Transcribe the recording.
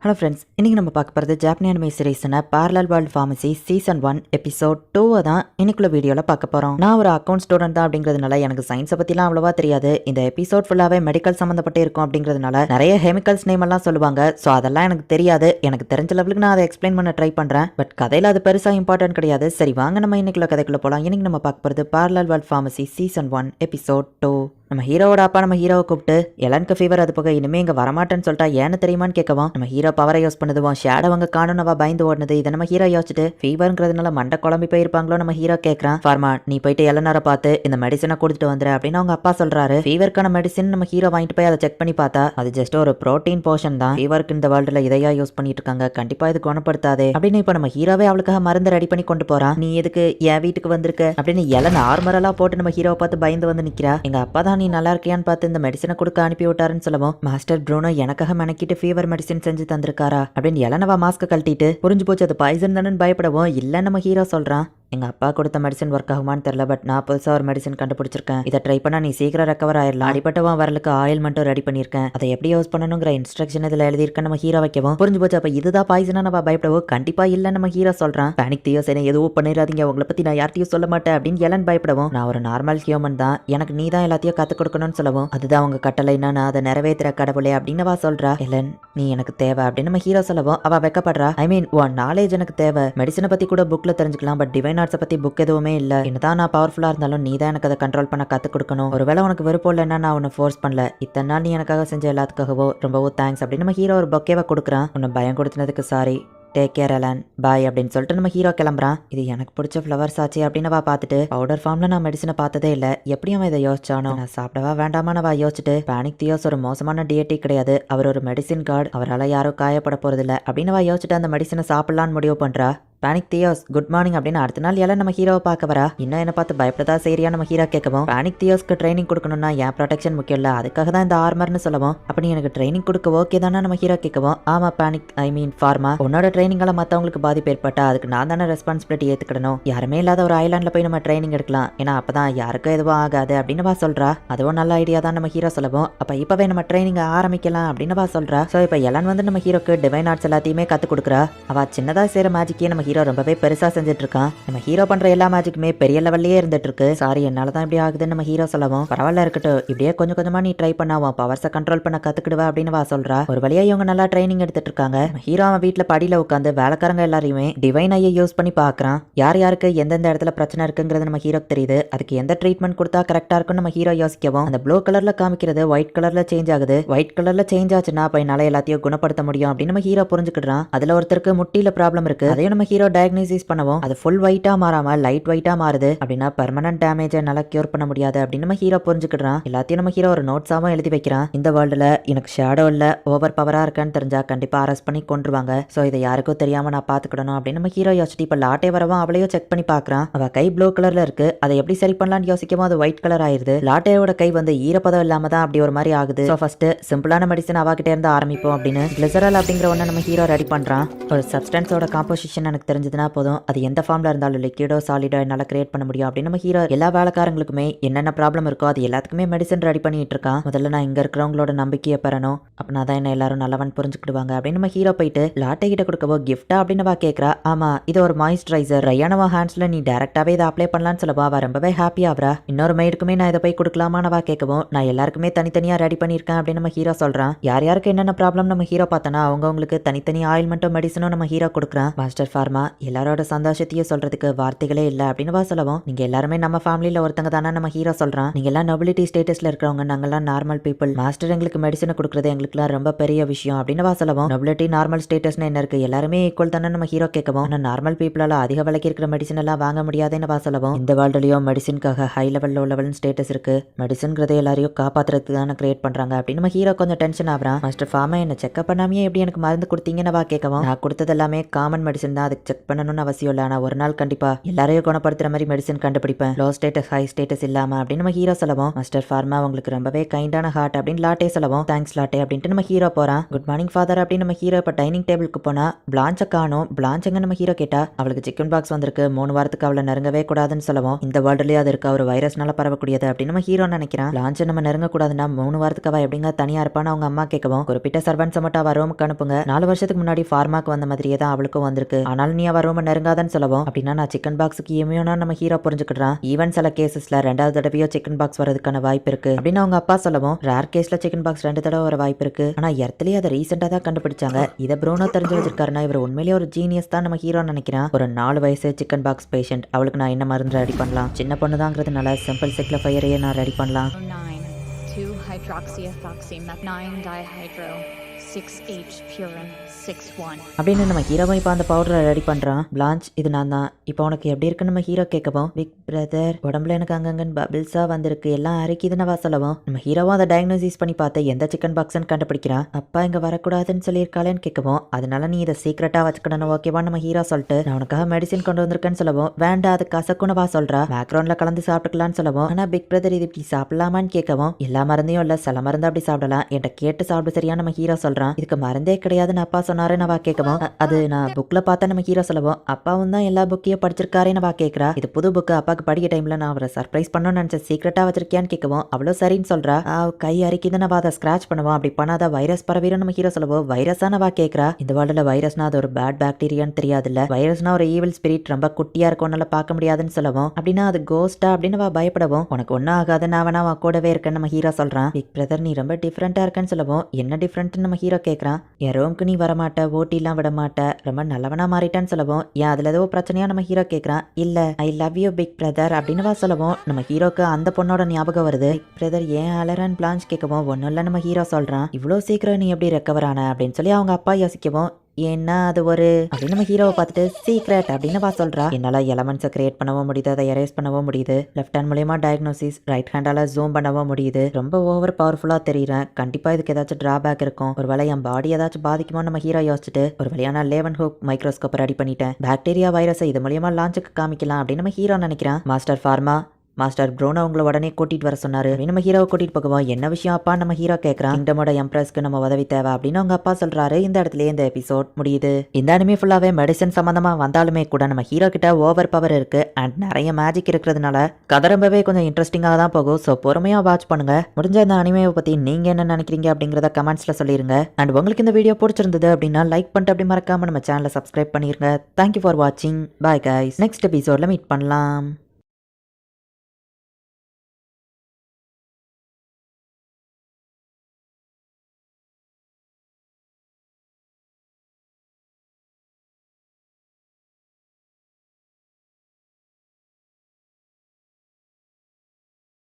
Hello friends, இன்றைக்கி நம்ம பார்க்க போகிறது ஜாப்பனி அனிமே சீரீஸான parallel world pharmacy season 1 episode 2 தான் இன்னைக்குள்ள வீடியோவில் பார்க்க போகிறோம். நான் ஒரு அக்கௌண்ட் ஸ்டூடெண்ட் தான் அப்படிங்கிறதுனால எனக்கு சயின்ஸை பற்றிலாம் அவ்வளோவா தெரியாது. இந்த எபிசோட் ஃபுல்லாகவே மெடிக்கல் சம்மந்தப்பட்டு இருக்கும் அப்படிங்கிறதுனால நிறைய கெமிக்கல்ஸ் நேம் எல்லாம் சொல்லுவாங்க. ஸோ அதெல்லாம் எனக்கு தெரியாது. எனக்கு தெரிஞ்ச லெவலுக்கு நான் அதை எக்ஸ்பிளைன் பண்ண ட்ரை பண்ணுறேன். பட் கதையில் அது பெருசாக இம்பார்ட்டன்ட் கிடையாது. சரி வாங்க நம்ம இன்னைக்குள்ள கதைக்குள்ளே போகலாம். இன்னைக்கு நம்ம பார்க்க போகிறது parallel world pharmacy season 1 episode 2. நம்ம ஹீரோவோட அப்பா நம்ம ஹீரோவை கூப்பிட்டு எலனுக்கு ஃபீவர், அது போக இனிமே இங்கே வரமாட்டேன்னு சொல்லிட்டா ஏன்னு தெரியுமான்னு கேட்கவும் நம்ம ஹீரோ பவரை யூஸ் பண்ணுதுவோம். ஷேடோ அவங்க காணும் நம்ம பயந்து ஓடுனது. இதை நம்ம ஹீரோ யோசிச்சுட்டு ஃபீவருங்கிறதுனால மண்டை குழம்பி போயிருப்பாங்களோ நம்ம ஹீரோ கேட்குறான். ஃபார்மா, நீ போயிட்டு எலனரை பார்த்து இந்த மெடிசனை கொடுத்துட்டு வந்துரு அப்படின்னு அவங்க அப்பா சொல்றாரு. ஃபீவருக்கான மெடிசின் நம்ம ஹீரோ வாங்கிட்டு போய் அதை செக் பண்ணி பார்த்தா அது ஜஸ்ட் ஒரு ப்ரோட்டீன் போர்ஷன் தான். ஃபீவருக்கு இந்த வேர்ல்டுல இதையா யூஸ் பண்ணிட்டு இருக்காங்க, கண்டிப்பா இது குணப்படுத்தாதே அப்படின்னு இப்போ நம்ம ஹீரோவே அவளுக்காக மருந்து ரெடி பண்ணி கொண்டு போறான். நீ எதுக்கு என் வீட்டுக்கு வந்திருக்க அப்படின்னு எலன் ஆர்மரெல்லாம் போட்டு நம்ம ஹீரோவை பார்த்து பயந்து வந்து நிக்கிறா. எங்க அப்பா தான் நீ நல்லா இருக்கியான்னு பார்த்து இந்த மெடிசனை கொடுக்க அனுப்பி விட்டாருன்னு சொல்லவும், மாஸ்டர் ப்ரூனோ எனக்காக மெனக்கிட்டு ஃபீவர் மெடிசின் செஞ்சு தந்திருக்காரா அப்படின்னு எலனவா மாஸ்க் கழட்டிட்டு புரிஞ்சு போச்சு அது பாய்சன் தானு பயப்படவும், இல்ல நம்ம ஹீரோ சொல்றான். எங்க அப்பா கொடுத்த மெடிசன் ஒர்க் ஆகுமான்னு தெரியல, பட் நான் புதுசா ஒரு மெடிசன் கண்டுபிடிச்சிருக்கேன். இதை ட்ரை பண்ணா நீ சீக்கிரம் ரெக்கவர் ஆயிடலாம். அடிப்பட்டவன் வரலுக்கு ஆயில் மட்டும் ரெடி பண்ணிருக்கேன். அதை எப்படி யூஸ் பண்ணணுங்கிற இன்ஸ்ட்ரக்ஷன் இதுல எழுதியிருக்கேன். நம்ம ஹீரோ வைக்கவும் புரிஞ்சு போச்சு. அப்ப இதுதான் பாய்சனா நம்ம பயப்படவும், கண்டிப்பா இல்ல நம்ம ஹீரோ சொல்றான். பேனிக் தியோஸ் என்ன எதுவும் பண்ணிடாதீங்க, உங்களை பத்தி நான் யார்ட்டையும் சொல்ல மாட்டேன் அப்படின்னு எலன் பயப்படவும், நான் ஒரு நார்மல் ஹியூமன் தான், எனக்கு நீ தான் எல்லாத்தையும் கத்து கொடுக்கணும்னு சொல்லவும், அதுதான் உங்க கட்டளைன்னா நான் அதை நிறைவேற்றுற கடவுளே அப்படின்னு அவ சொல்றா. எலன், நீ எனக்கு தேவை அப்படின்னு நம்ம ஹீரோ சொல்லவும் அவ வெக்கப்படுறா. ஐ மீன் உன் நாலேஜ் எனக்கு தேவை. மெடிசனை பத்தி கூட புக்ல தெரிஞ்சுக்கலாம், பட் டிவைன் ஆர்ட்ஸை பத்தி புக் எதுவுமே இல்ல. என்னதான் நான் பவர்ஃபுல்லா இருந்தாலும் நீ தான் எனக்கு அதை கண்ட்ரோல் பண்ண கத்து கொடுக்கணும். ஒருவேளை உனக்கு விருப்பம் இல்லைன்னா நான் உன்னை ஃபோர்ஸ் பண்ணல. இத்தனை நாள் நீ எனக்காக செஞ்ச எல்லாத்துக்காகவோ ரொம்பவும் தேங்க்ஸ் அப்படின்னு நம்ம ஹீரோ ஒரு பொக்கேவை கொடுக்குறான். உன்னை பயம் கொடுத்ததுக்கு சாரி, டேக் கேர் எலன், பாய் அப்படின்னு சொல்லிட்டு நம்ம ஹீரோ கிளம்புறான். இது எனக்கு பிடிச்ச ஃப்ளவர்ஸ் ஆச்சு அப்படின்னு பார்த்துட்டு, பவுடர் ஃபார்ம்ல நான் மெடிசனை பார்த்ததே இல்லை, எப்படியும் அவன் இதை யோசிச்சானோ, நான் சாப்பிடவா வேண்டாமா நான் யோசிச்சுட்டு, பேனிக் தியோஸ் ஒரு மோசமான டியட்டி கிடையாது, அவர் ஒரு மெடிசின் கார்டு, அவரால் யாரும் காயப்பட போறது இல்லை அப்படின்னு யோசிச்சுட்டு அந்த மெடிசனை சாப்பிடலான்னு முடிவு பண்றா. பேனிக் தியோஸ் குட் மார்னிங் அப்படின்னு அடுத்த நாள் எல்லாம் நம்ம ஹீரோவை பார்க்க வரா. இன்னும் என்ன பார்த்து பயப்படதா சரியா நம்ம ஹீரோ கேட்கவும், பேனிக் தியோஸ்க்கு ட்ரைனிங் கொடுக்கணும்னா என் ப்ரொடெக்ஷன் முக்கியம் இல்ல, அதுக்காக தான் இந்த ஆர்மர்னு சொல்லவும், அப்படி எனக்கு ட்ரைனிங் கொடுக்க ஓகே தானே நம்ம ஹீரோ கேட்கவும், ஆமா பேனிக் ஐ மீன் ஃபார்மா, உன்னோட ட்ரைனிங்கால மற்றவங்களுக்கு பாதிப்பு ஏற்பட்டா அதுக்கு நான் தானே ரெஸ்பான்சிபிலிட்டி ஏத்துக்கிடணும். யாருமே இல்லாத ஒரு ஐலாண்ட்ல போய் நம்ம ட்ரைனிங் எடுக்கலாம், ஏன்னா அப்பதான் யாருக்கும் எதுவும் ஆகாது அப்படின்னு சொல்றா. அதுவும் நல்ல ஐடியா தான் நம்ம ஹீரோ சொல்லவும், அப்ப இப்பவே நம்ம ட்ரைனிங் ஆரம்பிக்கலாம் அப்படின்னு சொல்றா. சோ இப்ப எலன் வந்து நம்ம ஹீரோக்கு டிவைன் ஆர்ட்ஸ் எல்லாத்தையுமே கத்து கொடுக்குறா. அவ சின்னதா செய்யற மேஜிக்கே நம்ம ஹீரோ ரொம்பவே பெருசா செஞ்சுட்டு இருக்கான். நம்ம ஹீரோ பண்ற எல்லா மேஜிக்குமே பெரிய லெவல்லயே இருந்துட்டு இருக்கு. சாரி என்னாலதான் இப்படி ஆகுதுன்னு நம்ம ஹீரோ சொல்லவும், பரவாயில்ல இருக்கட்டும், இப்படியே கொஞ்சம் கொஞ்சமா நீ ட்ரை பண்ணாவும் பவர்ஸை கண்ட்ரோல் பண்ண கத்துக்கிடுவா அப்படின்னு சொல்றா. ஒரு வழியா இவங்க நல்லா ட்ரைனிங் எடுத்துட்டு இருக்காங்க. ஹீரோ அவன் வீட்டுல படியில உட்காந்து வேலைக்காரங்க எல்லாரையுமே டிவைன் ஐயை யூஸ் பண்ணி பாக்குறான். யார் யாருக்கு எந்தெந்த இடத்துல பிரச்சனை இருக்குங்கிறது நம்ம ஹீரோக்கு தெரியுது. அதுக்கு எந்த ட்ரீட்மெண்ட் கொடுத்தா கரெக்டா இருக்குன்னு நம்ம ஹீரோ யோசிக்கவும், அந்த ப்ளூ கலர்ல காமிக்கிறது ஒயிட் கலர்ல சேஞ்ச் ஆகுது. ஒயிட் கலர்ல சேஞ்ச் ஆச்சுன்னா அப்ப என்னால எல்லாத்தையும் குணப்படுத்த முடியும் அப்படின்னு நம்ம ஹீரோ புரிஞ்சுக்கிடுறான். அதுல ஒருத்தருக்கு முட்டியில ப்ராப்ளம் இருக்கு, அதையும் நம்ம ஹீரோ டயக்னோசிஸ் பண்ணவும் அது ஃபுல் ஒயிட்டா மாறாம லைட் ஒயிட்டா மாறுது. அப்படின்னா பெர்மனன்ட் டேமேஜை நல்லா கியூர் பண்ண முடியாது அப்படின்னு நம்ம ஹீரோ புரிஞ்சுக்கிடுறான். எல்லாத்தையும் நம்ம ஹீரோ ஒரு நோட்ஸாவும் எழுதி வைக்கிறான். இந்த வேர்ல்டுல எனக்கு ஷேடோ இல்ல ஓவர் பவரா இருக்கான்னு தெரிஞ்சா கண்டிப்பா அரெஸ்ட் பண்ணி கொண்டுருவாங்க. சோ இதை யாருக்கும் தெரியாம நான் பாத்துக்கிடணும் அப்படின்னு நம்ம ஹீரோ யோசிச்சு இப்ப லாட்டே வரவும் அவளையும் செக் பண்ணி பாக்குறான். அவ கை ப்ளூ கலர்ல இருக்கு, அதை எப்படி சரி பண்ணலாம்னு யோசிக்கவும் அது ஒயிட் கலர் ஆயிருது. லாட்டேயோட கை வந்து ஈரப்பதம் இல்லாம தான் அப்படி ஒரு மாதிரி ஆகுது. சோ ஃபர்ஸ்ட் சிம்பிளான மெடிசன் அவகிட்ட இருந்து ஆரம்பிப்போம் அப்படின்னு கிளிசரால் அப்படிங்கிற ஒண்ணு நம்ம ஹீரோ ரெடி பண்றான். ஒரு சப்ஸ்டன்ஸோட காம்போசிஷன் எனக்கு தெரிஞ்சதுன்னா போதும், அது எந்த ஃபார்ம்ல இருந்தாலும் லிக்விடோ சாலிடோ என்னால கிரியேட் பண்ண முடியும் அப்படின்னு நம்ம ஹீரோ எல்லா வேலைக்காரங்களுக்குமே என்னென்ன ப்ராப்ளம் இருக்கோ அது எல்லாத்துக்குமே மெடிசன் ரெடி பண்ணிட்டு இருக்கான். முதல்ல நான் இங்க இருக்கிறவங்களோட நம்பிக்கையை பெறணும், அப்படின்னா தான் என்ன எல்லாரும் நல்லவன் புரிஞ்சுக்கிடுவாங்க அப்படின்னு நம்ம ஹீரோ போயிட்டு லாட்டை கிட்ட கொடுக்கவோ கிஃப்டா அப்படின்னு கேட்கறா. ஆமா இது ஒரு மாய்ஸ்சரைசர், ரையானவா ஹேண்ட்ஸ்ல நீ டைரக்டாவே இதை அப்ளை பண்ணலாம்னு சொல்லவா அவ ரொம்பவே ஹாப்பி ஆவரா. இன்னொரு மெய்டுக்குமே நான் இதை போய் கொடுக்கலாமான்னு கேட்கவும், நான் எல்லாருக்குமே தனித்தனியா ரெடி பண்ணிருக்கேன் அப்படின்னு நம்ம ஹீரோ சொல்றான். யார் யாருக்கு என்னென்ன ப்ராப்ளம் நம்ம ஹீரோ பார்த்தனா அவங்களுக்கு தனித்தனி ஆயில்மெண்ட்டும் மெடிசனும் நம்ம ஹீரோ கொடுக்குறான். மாஸ்டர் ஃபார்மா எல்லாரோட சந்தோஷத்தையும் சொல்றதுக்கு வார்த்தைகளே இல்ல அப்படின்னு சொல்லவும், நீங்க எல்லாருமே நம்ம ஃபேமிலியில ஒருத்தங்க தானே நம்ம ஹீரோ சொல்றான். நீங்க எல்லாம் நொபிலிட்டி ஸ்டேட்டஸ்ல இருக்கிறவங்க, நாங்கெல்லாம் நார்மல் பீப்புள், மாஸ்டர் எங்களுக்கு மெடிசனை கொடுக்கறது எங்களுக்குலாம் ரொம்ப பெரிய விஷயம் அப்படின்னு சொல்லவும், நொபிலிட்டி நார்மல் ஸ்டேட்டஸ்னு என்ன இருக்கு, எல்லாருமே ஈக்குவல் தானே நம்ம ஹீரோ கேட்கவும், நார்மல் பீப்புளால அதிக விலைக்கு இருக்கிற மெடிசன் எல்லாம் வாங்க முடியாதுன்னு சொல்லவும், இந்த வேர்ல்டுலயும் மெடிசனுக்காக high level low level status இருக்கு, மெடிசன்கிறத எல்லாரையும் காப்பாத்துறதுக்கு தானே கிரியேட் பண்றாங்க அப்படின்னு நம்ம ஹீரோ கொஞ்சம் டென்ஷன் ஆகுறான். மாஸ்டர் ஃபார்மா என்ன செக்அப் பண்ணாமே எப்படி எனக்கு மருந்து கொடுத்தீங்கன்னு கேட்கவும், நான் கொடுத்தது எல்லாமே காமன் மெடிசன் தான், அது செக் பண்ணணும்னு அவசியம் இல்லை, ஆனால் ஒரு நாள் கண்டிப்பா எல்லாரையும் குணப்படுத்துற மாதிரி மெடிசன் கண்டுபிடிப்பேன், லோ ஸ்டேட்டஸ் ஹை ஸ்டேட்டஸ் இல்லாம அப்படின்னு நம்ம ஹீரோ சொல்லவும், மாஸ்டர் ஃபார்மா உங்களுக்கு ரொம்பவே கைண்டான ஹார்ட் அப்படின்னு லாட்டே சொல்லவும், தேங்க்ஸ் லாட்டே அப்படின்ட்டு நம்ம ஹீரோ போறான். குட் மார்னிங் ஃபாதர் அப்படின்னு நம்ம ஹீரோ இப்போ டைனிங் டேபிளுக்கு போனா பிளான்ச்சை காணும். பிளான்ச்சங்க நம்ம ஹீரோ கேட்டா அவளுக்கு சிக்கன் பாக்ஸ் வந்திருக்கு, 3 வாரத்துக்கு அவளை நெருங்கவே கூடாதுன்னு சொல்லவும், இந்த வேர்ல்டுலயே அது இருக்கு, ஒரு வைரஸ்னால பரவக்கூடியது அப்படின்னு நம்ம ஹீரோ நினைக்கிறான். பிளான்ச்சை நம்ம நெருங்க கூடாதுன்னா 3 வாரத்துக்கு அவ எப்படிங்க தனியா இருப்பான்னு அவங்க அம்மா கேட்கவும், குறிப்பிட்ட சர்வன்ஸை மட்டும் அவ ரூமுக்கு அனுப்புங்க, 4 வருஷத்துக்கு முன்னாடி ஃபார்மாக்கு வந்த மாதிரியே தான் அவளுக்கும் வந்திருக்கு, ஆனாலும் நீ அவ ரூம் நெருங்காதன்னு சொல்லவும், அப்படின்னா நான் சிக்கன் பாக்ஸுக்கு இம்யூனா நம்ம ஹீரோ புரிஞ்சுக்கிட்டான். ஈவன் சில கேசஸ்ல 2வது தடவையோ சிக்கன் பாக்ஸ் வரதுக்கான வாய்ப்பு இருக்கு அப்படின்னு அவங்க அப்பா சொல்லவும், ரேர் கேஸ்ல சிக்கன் பாக்ஸ் 2 தடவை வர வாய்ப்பு இருக்கு, ஆனா எர்த்லயே அதை ரீசெண்டா தான் கண்டுபிடிச்சாங்க, இதை ப்ரூனோ தெரிஞ்சு வச்சிருக்காருன்னா இவர் உண்மையிலேயே ஒரு ஜீனியஸ் தான் நம்ம ஹீரோ நினைக்கிறான். ஒரு 4 வயசு சிக்கன் பாக்ஸ் பேஷண்ட், அவளுக்கு நான் என்ன மருந்து ரெடி பண்ணலாம், சின்ன பொண்ணு தாங்கிறதுனால சிம்பிள் சிக்லோஃபையரையே நான் ரெடி பண்ணலாம். 9-2-hydroxyethoxy-9-dihydro 6H purine 6-1 அப்படின்னு நம்ம ஹீரோவை இப்போ அந்த பவுடரை ரெடி பண்ணுறான். பிளான்ச் இது நான் தான், இப்போ உனக்கு எப்படி இருக்குன்னு நம்ம ஹீரோ கேட்கவும், பிக் பிரதர் உடம்புல எனக்கு அங்கங்கன்னு பபிள்ஸாக வந்திருக்கு, எல்லாம் அரைக்குதுன்னு சொல்லவும், நம்ம ஹீரோவும் அதை டயக்னோசிஸ் பண்ணி பார்த்து எந்த சிக்கன் பாக்ஸ்ன்னு கண்டுபிடிக்கிறான். அப்பா இங்கே வரக்கூடாதுன்னு சொல்லியிருக்காளேன்னு கேட்கவும், அதனால நீ இதை சீக்கிரட்டாக வச்சுக்கணும் ஓகேவா நம்ம ஹீரோ சொல்லிட்டு, நான் உனக்காக மெடிசின் கொண்டு வந்திருக்கேன்னு சொல்லவும், வேண்டாம் அது கசக்குனவா சொல்கிறா, பேக்ரவுண்டில் கலந்து சாப்பிட்டுக்கலான்னு சொல்லவும், ஆனால் பிக் பிரதர் இது இப்படி சாப்பிடலாமான்னு கேட்கவும், எல்லா மருந்தையும் இல்லை சில மருந்து அப்படி சாப்பிடலாம், என்கிட்ட கேட்டு சாப்பிட சரியா நம்ம ஹீரோ சொல்கிறான். இதுக்கு மருந்தே கிடையாதுன்னு அப்பா சொன்னாரு நான் கேட்கவும், அது நான் புக்ல பார்த்தா நம்ம ஹீரோ சொல்லவும், அப்பாவும் தான் எல்லா புக்கையும் படிச்சிருக்காரே நான் கேட்கறா, இது புது புக்கு அப்பாக்கு படிக்க டைம்ல நான் அவரை சர்ப்ரைஸ் பண்ணணும்னு நினைச்ச சீக்கிரட்டா வச்சிருக்கியான்னு கேட்கவும், அவ்வளோ சரின்னு சொல்றா. கை அரிக்குது நான் அதை ஸ்கிராச் பண்ணுவோம், அப்படி பண்ணாத வைரஸ் பரவிடும் நம்ம ஹீரோ சொல்லவும், வைரஸா நான் கேட்கறா, இந்த வேர்ல்டுல வைரஸ்னா அது ஒரு பேட் பாக்டீரியான்னு தெரியாதுல்ல, வைரஸ்னா ஒரு ஈவில் ஸ்பிரிட் ரொம்ப குட்டியா இருக்கும்னால பார்க்க முடியாதுன்னு சொல்லவும், அப்படின்னா அது கோஸ்டா அப்படின்னு பயப்படவும், உனக்கு ஒன்னும் ஆகாது நான் வேணா கூடவே இருக்கேன்னு நம்ம ஹீரோ சொல்றான். பிக் பிரதர் நீ ரொம்ப டிஃப்ரெண்டா இருக்கேன்னு சொல்லவும், என்ன டிஃப்ரெண்ட்னு நம்ம ஹீரோ கேட்கறான். என் ரூம்க்கு நீ வரமாட்ட, ஓட்டிலாம் விட மாட்ட, ரொம்ப நல்லவனா மாறிட்டான்னு சொல்லவும், ஏன் அதுல ஏதோ பிரச்சனையா நம்ம ஹீரோ கேட்கறான். இல்ல I love you big brother அப்படின்னு சொல்லவும், நம்ம ஹீரோக்கு அந்த பொண்ணோட ஞாபகம் வருது. பிக் பிரதர் ஏன் அலரன் பிளான்ச் கேட்கவும், ஒன்னும் இல்ல நம்ம ஹீரோ சொல்றான். இவ்வளோ சீக்கிரம் நீ எப்படி ரெக்கவர் ஆன அப்படின்னு சொல்லி அவங்க அப்பா யோசிக்கவும், ஏன்னா அது ஒரு அப்படின்னு நம்ம ஹீரோவை பார்த்துட்டு சீக்ரெட் அப்படின்னு சொல்றா. என்னால எலமெண்ட்ஸை கிரியேட் பண்ணவும் முடியுது, அதை எரேஸ் பண்ணவும் முடியுது, லெஃப்ட் ஹேண்ட் மூலியமா டயக்னோசிஸ், ரைட் ஹேண்டால ஜூம் பண்ணவும் முடியுது, ரொம்ப ஓவர் பவர்ஃபுல்லா தெரியுறேன், கண்டிப்பா இதுக்கு ஏதாச்சும் டிராபேக் இருக்கும், ஒருவேளை என் பாடி ஏதாச்சும் பாதிக்குமோ நம்ம ஹீரோ யோசிச்சுட்டு ஒரு வழியான லேவன் ஹூக் மைக்ரோஸ்கோப் ரெடி பண்ணிட்டேன், பாக்டீரியா வைரஸை இது மூலியமா லான்ச்சுக்கு காமிக்கலாம் அப்படின்னு நம்ம ஹீரோ நினைக்கிறான். மாஸ்டர் ஃபார்மா மாஸ்டர் ப்ரூனோ உங்களை உடனே கூட்டிட்டு வர சொன்னாரு, நம்ம ஹீரோவை கூட்டிட்டு போகவும், என்ன விஷயம் அப்பா நம்ம ஹீரோ கேட்கறான். கிங்டமோட எம்ப்ரஸ்க்கு நம்ம உதவி தேவை அப்படின்னு அவங்க அப்பா சொல்றாரு. இந்த இடத்துல இந்த எபிசோட் முடியுது. இந்த அனிமே ஃபுல்லாவே மெடிசன் சம்பந்தமா வந்தாலுமே கூட நம்ம ஹீரோ கிட்ட ஓவர் பவர் இருக்கு அண்ட் நிறைய மேஜிக் இருக்கிறதுனால கதை ரொம்பவே கொஞ்சம் இன்ட்ரெஸ்டிங்காக தான் போகும். ஸோ பொறுமையா வாட்ச் பண்ணுங்க. முடிஞ்ச இந்த அனிமேவை பத்தி நீங்க என்ன நினைக்கிறீங்க அப்படிங்கறத கமெண்ட்ஸ்ல சொல்லிருங்க. அண்ட் உங்களுக்கு இந்த வீடியோ பிடிச்சிருந்தது அப்படின்னா லைக் பண்ணிட்டு அப்படி மறக்காம நம்ம சேனலை சப்ஸ்கிரைப் பண்ணிருங்க. தேங்க்யூ ஃபார் வாட்சிங். Bye guys. நெக்ஸ்ட் எபிசோட்ல மீட் பண்ணலாம்.